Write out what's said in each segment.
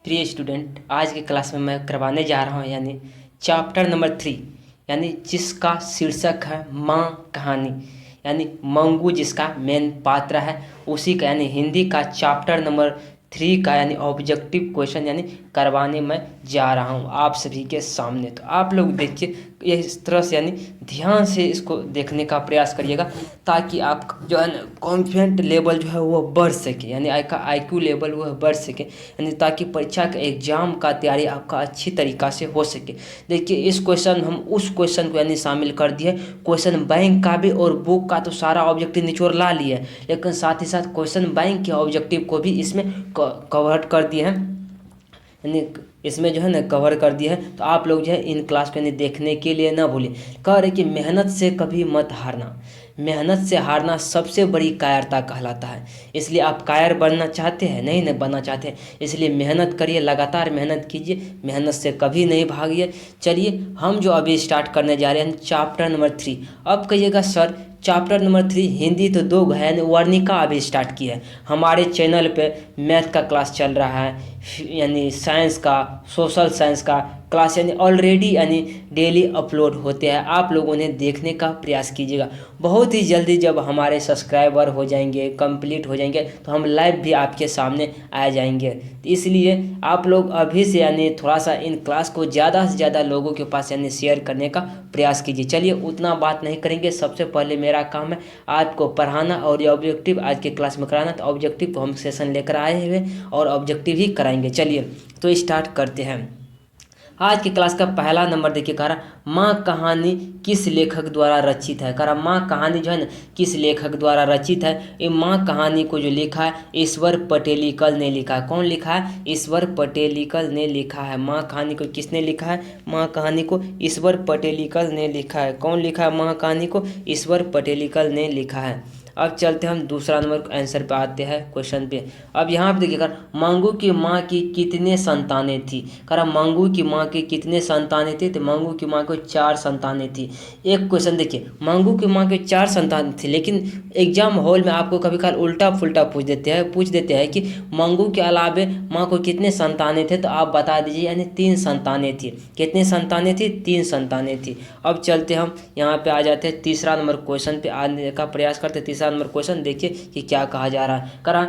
प्रिय स्टूडेंट, आज की क्लास में मैं करवाने जा रहा हूँ यानी चैप्टर नंबर 3, यानी जिसका शीर्षक है माँ कहानी। यानी मंगू जिसका मेन पात्र है उसी का यानी हिंदी का चैप्टर नंबर 3 का यानी ऑब्जेक्टिव क्वेश्चन यानी करवाने मैं जा रहा हूँ आप सभी के सामने। तो आप लोग देखिए ये इस तरह से यानी ध्यान से इसको देखने का प्रयास करिएगा ताकि आप जो है ना कॉन्फिडेंट लेवल जो है वो बढ़ सके, यानी आईक्यू लेवल वो बढ़ सके, यानी ताकि परीक्षा का एग्जाम का तैयारी आपका अच्छी तरीक़ा से हो सके। देखिए इस क्वेश्चन हम उस क्वेश्चन को यानी शामिल कर दिए, क्वेश्चन बैंक का भी और बुक का तो सारा ऑब्जेक्टिव निचोड़ ला लिए, लेकिन साथ ही साथ क्वेश्चन बैंक के ऑब्जेक्टिव को भी इसमें कवर कर दिए हैं, यानी इसमें जो है ना कवर कर दिया है। तो आप लोग जो है इन क्लास को यानी देखने के लिए ना भूलें। कह रहे कि मेहनत से कभी मत हारना, मेहनत से हारना सबसे बड़ी कायरता कहलाता है। इसलिए आप कायर बनना चाहते हैं, नहीं ना बनना चाहते हैं, इसलिए मेहनत करिए, लगातार मेहनत कीजिए, मेहनत से कभी नहीं भागिए। चलिए हम जो अभी स्टार्ट करने जा रहे हैं चैप्टर नंबर 3। अब कहिएगा सर चैप्टर नंबर 3 हिंदी तो 2 है यानी वर्णिका अभी स्टार्ट की है। हमारे चैनल पे मैथ का क्लास चल रहा है, यानी साइंस का, सोशल साइंस का क्लास यानी ऑलरेडी यानी डेली अपलोड होते हैं। आप लोगों ने देखने का प्रयास कीजिएगा। बहुत ही जल्दी जब हमारे सब्सक्राइबर हो जाएंगे, कंप्लीट हो जाएंगे, तो हम लाइव भी आपके सामने आ जाएंगे। तो इसलिए आप लोग अभी से यानी थोड़ा सा इन क्लास को ज़्यादा से ज़्यादा लोगों के पास यानी शेयर करने का प्रयास कीजिए। चलिए उतना बात नहीं करेंगे, सबसे पहले मेरा काम है आपको पढ़ाना और ये ऑब्जेक्टिव आज के क्लास में कराना। तो ऑब्जेक्टिव को हम सेशन लेकर आए हुए और ऑब्जेक्टिव ही कराएंगे। चलिए तो स्टार्ट करते हैं। आज की क्लास का पहला नंबर देखिए, कह रहा माँ कहानी किस लेखक द्वारा रचित है। कह रहा माँ कहानी जो है ना किस लेखक द्वारा रचित है। ये माँ कहानी को जो लिखा है ईश्वर पटेलिकल ने लिखा है। कौन लिखा है? ईश्वर पटेलिकल ने लिखा है। माँ कहानी को किसने लिखा है? माँ कहानी को ईश्वर पटेलिकल ने लिखा है। कौन लिखा है माँ कहानी को? ईश्वर पटेलिकल ने लिखा है। अब चलते हम दूसरा नंबर आंसर पे आते हैं क्वेश्चन पे। अब यहाँ पे देखिएगा मंगू की माँ की कितने संतानें थी। कह रहा मंगू की माँ की कितने संतानें थी, तो मंगू की माँ को 4 संतानें थी। एक क्वेश्चन देखिए, मंगू की माँ के 4 संतान थी, लेकिन एग्जाम हॉल में आपको कभी कभार उल्टा फुल्टा पूछ देते हैं कि मंगू के अलावे माँ को कितने संतानें थे, तो आप बता दीजिए। यानी 3 संतानें थी। कितनी संतानें थी? 3 संतानें थी। अब चलते हम यहाँ पे आ जाते हैं तीसरा नंबर क्वेश्चन पे आने का प्रयास करते। तीसरा नंबर क्वेश्चन देखिए कि क्या कहा जा रहा है। करा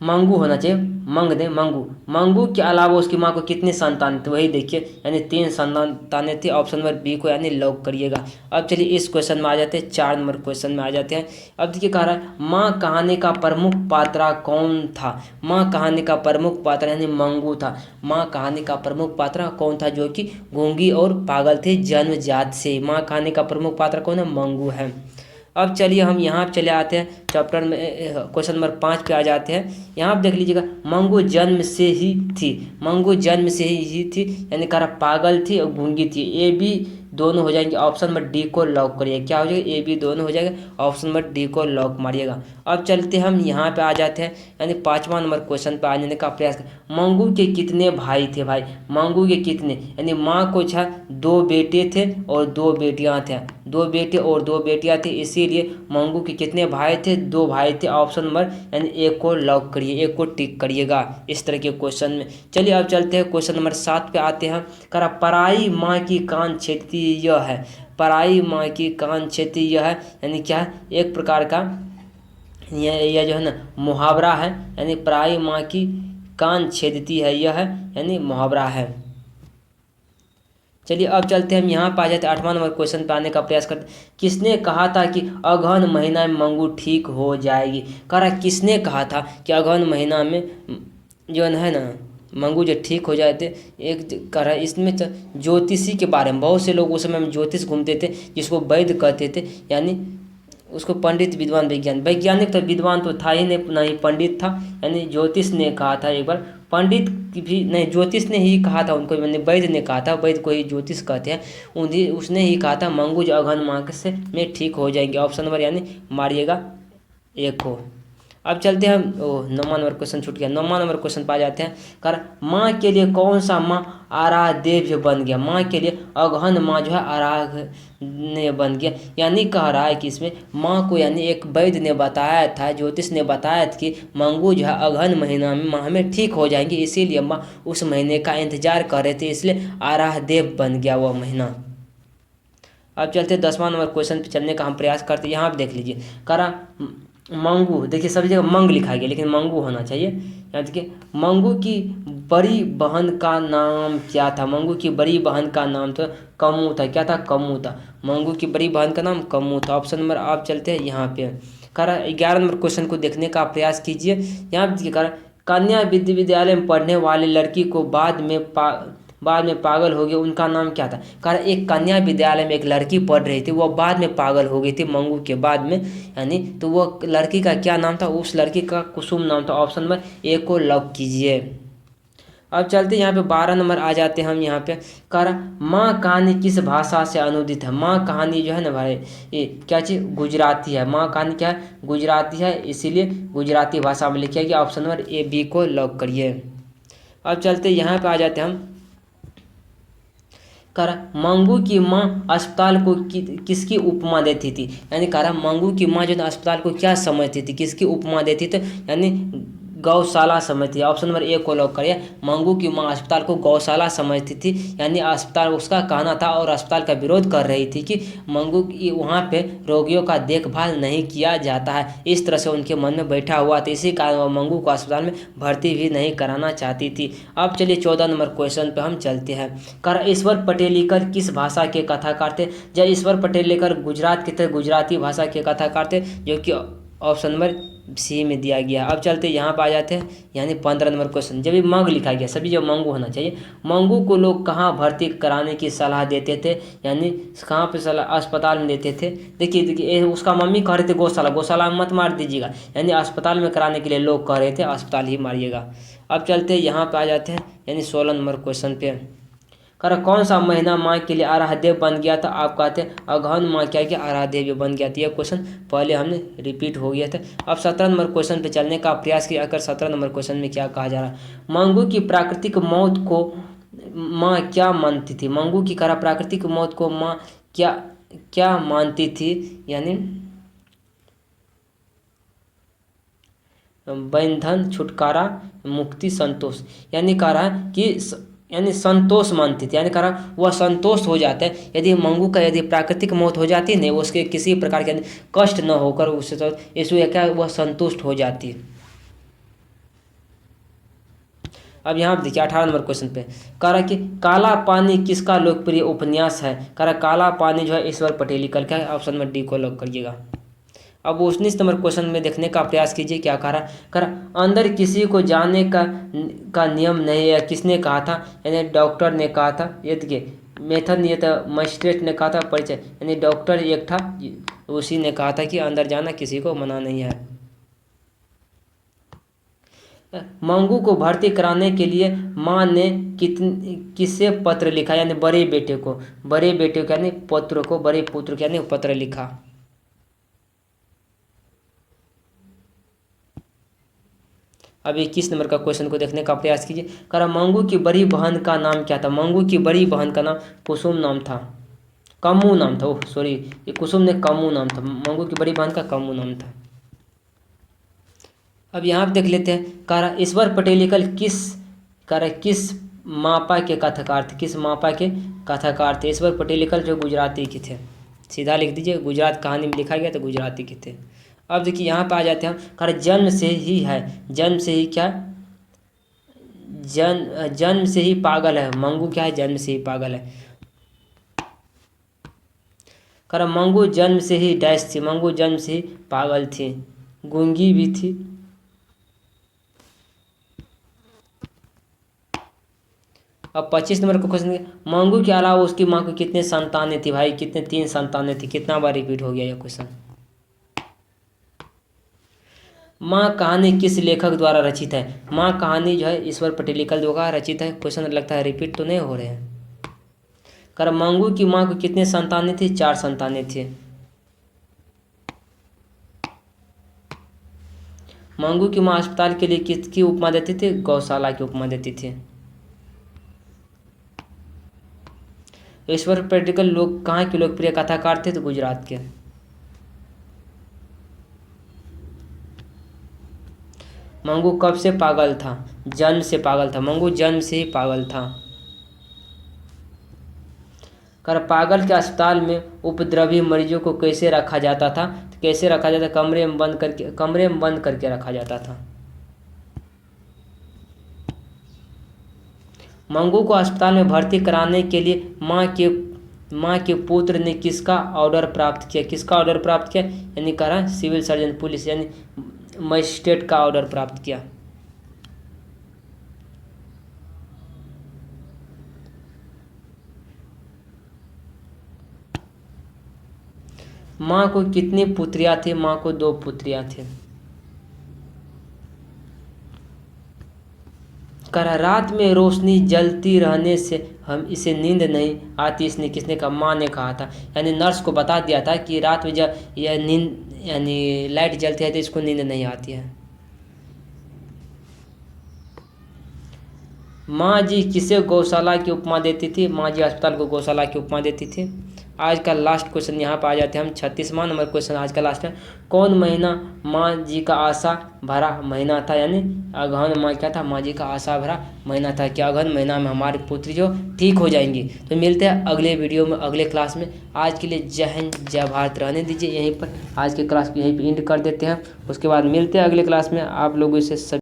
मंगू होना चाहिए, मंग दे मंगू। मंगू के अलावा उसकी माँ को कितनी संतान थी, वही देखिए यानी 3 संतानें थी। ऑप्शन नंबर बी को यानी लॉक करिएगा। अब चलिए इस क्वेश्चन में आ जाते हैं, 4 नंबर क्वेश्चन में आ जाते हैं। अब देखिए कह रहा है माँ कहानी का प्रमुख पात्र कौन था। माँ कहानी का प्रमुख पात्र यानी मंगू था। माँ कहानी का प्रमुख पात्र कौन था जो कि गूंगी और पागल थे जन्मजात से। माँ कहानी का प्रमुख पात्र कौन है? मंगू है। अब चलिए हम यहाँ चले आते हैं चैप्टर में, क्वेश्चन नंबर 5 पे आ जाते हैं। यहाँ आप देख लीजिएगा मंगू जन्म से ही थी। मंगू जन्म से ही थी यानी कह रहा पागल थी और गूंगी थी। ए बी दोनों हो जाएंगे। ऑप्शन नंबर डी को लॉक करिए। क्या हो जाएगा? ए बी दोनों हो जाएगा। ऑप्शन नंबर डी को लॉक मारिएगा। अब चलते हम यहाँ पे आ जाते हैं यानी 5वां नंबर क्वेश्चन पे आने का प्रयास कर। मंगू के कितने भाई थे? भाई मंगू के कितने, यानी माँ को 2 बेटे थे और 2 बेटियाँ थे। 2 बेटे और 2 बेटियाँ थी, इसीलिए मंगू के कितने भाई थे? 2 भाई थे। ऑप्शन नंबर यानी ए को लॉक करिए, ए को टिक करिएगा इस तरह के क्वेश्चन में। चलिए अब चलते हैं क्वेश्चन नंबर 7 पे आते हैं। करा पराई माँ की कान छेदती यह है। पराई माँ की कान छेदती यह है यानी क्या है? एक प्रकार का यह जो है ना मुहावरा है, यानी पराई माँ की कान छेदती है यह है यानी मुहावरा है। चलिए अब चलते हैं हम यहाँ पे आ जाते हैं 8वां नंबर क्वेश्चन पे आने का प्रयास करते। किसने कहा था कि अगहन महीना में मंगू ठीक हो जाएगी। कह रहा किसने कहा था कि अगहन महीना में जो है ना मंगू जो ठीक हो जाते। एक कह रहा इसमें ज्योतिषी के बारे में, बहुत से लोग उस समय में ज्योतिष घूमते थे जिसको वैद्य कहते थे, यानी उसको पंडित विद्वान वैज्ञानिक तो विद्वान तो था ही नहीं, ना ही पंडित था। यानी ज्योतिष ने कहा था एक बार, पंडित भी नहीं, ज्योतिष ने ही कहा था उनको, मैंने वैद्य ने कहा था, वैद्य को ही ज्योतिष कहते हैं, उन्हीं उसने ही कहा था मंगू जो अगहन माह से में ठीक हो जाएंगे। ऑप्शन नंबर यानी मारिएगा एक को। अब चलते हैं हम 9वां नंबर क्वेश्चन छूट गया। 9वां नंबर क्वेश्चन पा जाते हैं। कर माँ के लिए कौन सा माँ आराध्य बन गया। माँ के लिए अगहन माँ जो है आराध्य बन गया। यानी कह रहा है कि इसमें माँ को यानी एक वैद्य ने बताया था, ज्योतिष ने बताया था कि मंगू जो है अगहन महीना में माह में ठीक हो जाएंगे, इसीलिए माँ उस महीने का इंतजार कर रहे थे, इसलिए आराध्य बन गया वह महीना। अब चलते 10वां नंबर क्वेश्चन पे चलने का हम प्रयास करते हैं। यहाँ पे देख लीजिए करा मंगू, देखिए सभी जगह मंग लिखा गया लेकिन मंगू होना चाहिए। यहाँ देखिए मंगू की बड़ी बहन का नाम क्या था। मंगू की बड़ी बहन का नाम तो कमू था। क्या था? कमू था। मंगू की बड़ी बहन का नाम कमू था। ऑप्शन नंबर आप चलते हैं यहाँ पे करा 11 नंबर क्वेश्चन को देखने का प्रयास कीजिए। यहाँ पे देखिए करा कन्या विद्यालय में पढ़ने वाली लड़की को बाद में पागल हो गई, उनका नाम क्या था। कारण एक कन्या विद्यालय में एक लड़की पढ़ रही थी, वो बाद में पागल हो गई थी मंगू के बाद में, यानी तो वो लड़की का क्या नाम था। उस लड़की का कुसुम नाम था। ऑप्शन नंबर ए को लॉक कीजिए। अब चलते यहाँ पे 12 नंबर आ जाते हैं हम यहाँ पे कर माँ कहानी किस भाषा से अनुदित है। माँ कहानी जो है ना भाई ये क्या चीज़ गुजराती है। माँ कहानी क्या है? गुजराती है, इसीलिए गुजराती भाषा में लिखिए कि ऑप्शन नंबर ए बी को लॉक करिए। अब चलते यहाँ पे आ जाते हैं हम करा मंगू की माँ अस्पताल को किसकी उपमा देती थी। यानी करा मंगू की माँ जो है अस्पताल को क्या समझती थी, किसकी उपमा देती थी, यानी गौशाला समझती है। ऑप्शन नंबर ए को लॉक करिए। मंगू की माँ अस्पताल को गौशाला समझती थी, यानी अस्पताल उसका कहना था और अस्पताल का विरोध कर रही थी कि मंगू की वहाँ पे रोगियों का देखभाल नहीं किया जाता है। इस तरह से उनके मन में बैठा हुआ था, इसी कारण वह मंगू को अस्पताल में भर्ती भी नहीं कराना चाहती थी। अब चलिए 14 नंबर क्वेश्चन पे हम चलते हैं। कर ईश्वर पटेलीकर किस भाषा के कथाकार थे। जब ईश्वर पटेलीकर गुजरात के थे, गुजराती भाषा के कथाकार थे, जो कि ऑप्शन नंबर सी में दिया गया। अब चलते यहाँ पर आ जाते हैं यानी 15 नंबर क्वेश्चन। जब भी मंग लिखा गया सभी जब मंगू होना चाहिए। मंगू को लोग कहाँ भर्ती कराने की सलाह देते थे, यानी कहाँ पे सलाह अस्पताल में देते थे। देखिए उसका मम्मी कह रहे थे गौशाला, गौशाला में मत मार दीजिएगा, यानी अस्पताल में कराने के लिए लोग कह रहे थे अस्पताल ही मारिएगा। अब चलते यहाँ पे आ जाते हैं यानी 16 नंबर क्वेश्चन पे कर कौन सा महीना माँ के लिए आराध्य बन गया था। आप कहते हैं अगहन माँ क्या कि आराध्य भी बन गया था। यह क्वेश्चन पहले हमने रिपीट हो गया था। अब 17 नंबर क्वेश्चन पे चलने का प्रयास किया। अगर 17 नंबर क्वेश्चन में क्या कहा जा रहा है। मंगू की प्राकृतिक मौत को माँ क्या मानती थी। मंगू की करा प्राकृतिक मौत को माँ क्या क्या मानती थी, यानी बंधन, छुटकारा, मुक्ति, संतोष। यानी कह रहा है कि यानी संतोष मानती थी। यानी कह रहा वह संतोष हो जाता है यदि मंगू का यदि प्राकृतिक मौत हो जाती है नहीं, उसके किसी प्रकार के कष्ट न होकर उससे इसलिए क्या वह संतुष्ट हो जाती है। अब यहाँ देखिए 18 नंबर क्वेश्चन पे कह रहा कि काला पानी किसका लोकप्रिय उपन्यास है। कह रहा काला पानी जो है ईश्वर पटेलीकर का है। ऑप्शन नंबर डी को लॉक करिएगा। अब 19 नंबर क्वेश्चन में देखने का प्रयास कीजिए क्या कह रहा अंदर किसी को जाने का नियम नहीं है। किसने कहा था, यानी डॉक्टर ने कहा था। ये देखिए मेथड ये था, मजिस्ट्रेट ने कहा था परिचय, यानी डॉक्टर एक था उसी ने कहा था कि अंदर जाना किसी को मना नहीं है। मंगू को भर्ती कराने के लिए माँ ने किससे पत्र लिखा, यानी बड़े बेटे को यानी पुत्र को, बड़े पुत्र को यानी पत्र लिखा। अब 21 नंबर का क्वेश्चन को देखने का प्रयास कीजिए। करा मंगू की बड़ी बहन का नाम क्या था। मंगू की बड़ी बहन का नाम कुसुम नाम था, कमू नाम था। ओह सॉरी, ये कुसुम ने कमू नाम था, मंगू की बड़ी बहन का कमू नाम था। अब यहाँ पे देख लेते हैं। करा ईश्वर पटेलीकर किस मापा के कथाकार थे। किस मापा के कथाकार थे ईश्वर पटेलीकर, जो गुजराती के थे। सीधा लिख दीजिए, गुजरात कहानी में लिखा गया तो गुजराती के थे। अब देखिए यहाँ पे आ जाते हैं। कर जन्म से ही है, जन्म से ही क्या, जन्म से ही पागल है। मंगू क्या है, जन्म से ही पागल है। कर मंगू जन्म से ही डैश थी, मंगू जन्म से ही पागल थी, गूंगी भी थी। अब 25 नंबर का क्वेश्चन, मंगू के अलावा उसकी माँ को कितने संतानें थी। भाई कितने, 3 संतानें थी। कितना बार रिपीट हो गया यह क्वेश्चन। माँ कहानी किस लेखक द्वारा रचित है। माँ कहानी जो है ईश्वर पटेलीकर द्वारा रचित है। क्वेश्चन लगता है रिपीट तो नहीं हो रहे हैं। कर मंगू की माँ को कितने संतानें थी, 4 संतानें थी। मंगू की माँ अस्पताल के लिए किसकी उपमा देती थी? गौशाला की उपमा देती थी। ईश्वर पेडिकल लोग कहाँ के लोकप्रिय कथाकार थे? तो गुजरात के। मंगू कब से पागल था? जन्म से पागल था। मंगू जन्म से ही पागल था। कर पागल के अस्पताल में उपद्रवी मरीजों को कैसे रखा जाता था? तो कैसे रखा जाता? कमरे में बंद करके रखा जाता था। मंगू को अस्पताल में भर्ती कराने के लिए माँ के पुत्र ने किसका ऑर्डर प्राप्त किया? किसका ऑर्डर प्राप्त किया? यानी करा सिविल सर्जन, पुलिस यानी मजिस्ट्रेट का ऑर्डर प्राप्त किया। माँ को कितनी पुत्रियाँ थी? माँ को 2 पुत्रियाँ थी। करा रात में रोशनी जलती रहने से हम इसे नींद नहीं आती, इसने किसने कहा? माँ ने कहा था। यानी नर्स को बता दिया था कि रात में जब यह नींद यानी लाइट जलती है तो इसको नींद नहीं आती है। माँ जी किसे गौशाला की उपमा देती थी? माँ जी अस्पताल को गौशाला की उपमा देती थी। आज का लास्ट क्वेश्चन यहाँ पर आ जाते हैं हम। 36वां नंबर क्वेश्चन आज का लास्ट है। कौन महीना माँ जी का आशा भरा महीना था? यानी अगहन माह क्या था? माँ जी का आशा भरा महीना था कि अगहन महीना में हमारी पुत्री जो ठीक हो जाएंगी। तो मिलते हैं अगले वीडियो में, अगले क्लास में। आज के लिए जय हिंद जय भारत। रहने दीजिए यहीं पर, आज के क्लास को यहीं पर एंड कर देते हैं। उसके बाद मिलते हैं अगले क्लास में। आप लोगों से